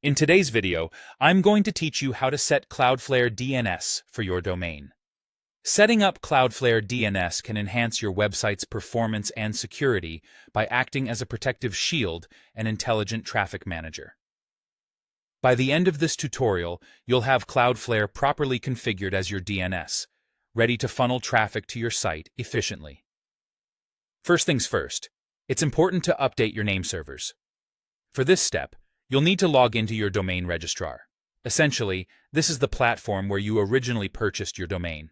In today's video, I'm going to teach you how to set Cloudflare DNS for your domain. Setting up Cloudflare DNS can enhance your website's performance and security by acting as a protective shield and intelligent traffic manager. By the end of this tutorial, you'll have Cloudflare properly configured as your DNS, ready to funnel traffic to your site efficiently. First things first, it's important to update your name servers. For this step, you'll need to log into your domain registrar. Essentially, this is the platform where you originally purchased your domain.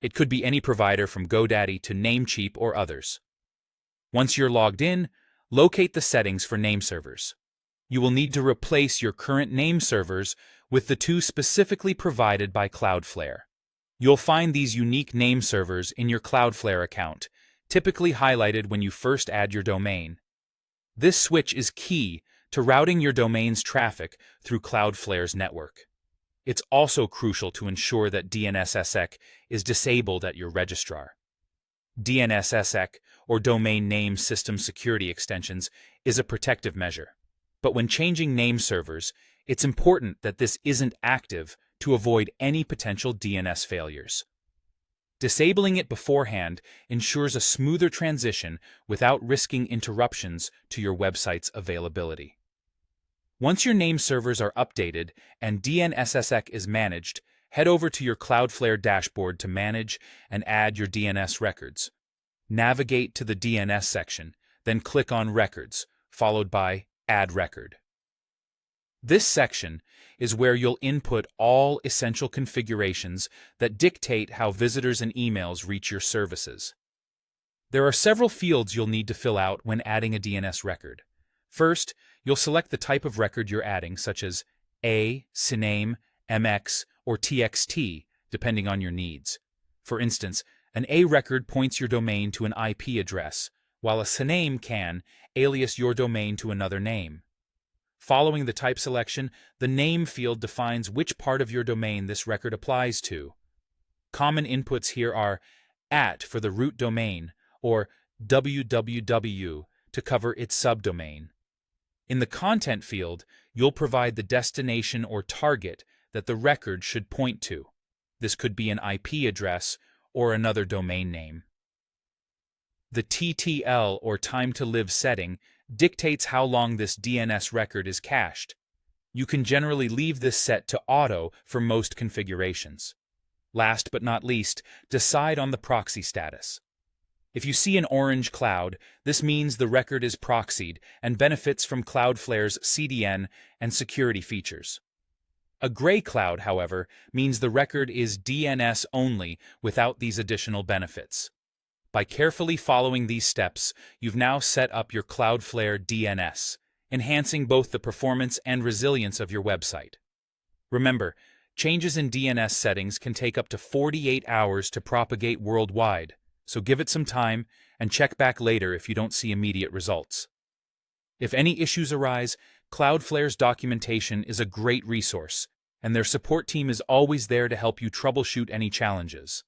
It could be any provider from GoDaddy to Namecheap or others. Once you're logged in, locate the settings for name servers. You will need to replace your current name servers with the two specifically provided by Cloudflare. You'll find these unique name servers in your Cloudflare account, typically highlighted when you first add your domain. This switch is key to routing your domain's traffic through Cloudflare's network. It's also crucial to ensure that DNSSEC is disabled at your registrar. DNSSEC, or Domain Name System Security Extensions, is a protective measure. But when changing name servers, it's important that this isn't active to avoid any potential DNS failures. Disabling it beforehand ensures a smoother transition without risking interruptions to your website's availability. Once your name servers are updated and DNSSEC is managed, head over to your Cloudflare dashboard to manage and add your DNS records. Navigate to the DNS section, then click on Records, followed by Add Record. This section is where you'll input all essential configurations that dictate how visitors and emails reach your services. There are several fields you'll need to fill out when adding a DNS record. First, you'll select the type of record you're adding, such as A, CNAME, MX, or TXT, depending on your needs. For instance, an A record points your domain to an IP address, while a CNAME can alias your domain to another name. Following the type selection, the name field defines which part of your domain this record applies to. Common inputs here are @ for the root domain, or www to cover its subdomain. In the content field, you'll provide the destination or target that the record should point to. This could be an IP address or another domain name. The TTL, or time to live setting, dictates how long this DNS record is cached. You can generally leave this set to auto for most configurations. Last but not least, decide on the proxy status. If you see an orange cloud, this means the record is proxied and benefits from Cloudflare's CDN and security features. A gray cloud, however, means the record is DNS only without these additional benefits. By carefully following these steps, you've now set up your Cloudflare DNS, enhancing both the performance and resilience of your website. Remember, changes in DNS settings can take up to 48 hours to propagate worldwide, so give it some time and check back later if you don't see immediate results. If any issues arise, Cloudflare's documentation is a great resource, and their support team is always there to help you troubleshoot any challenges.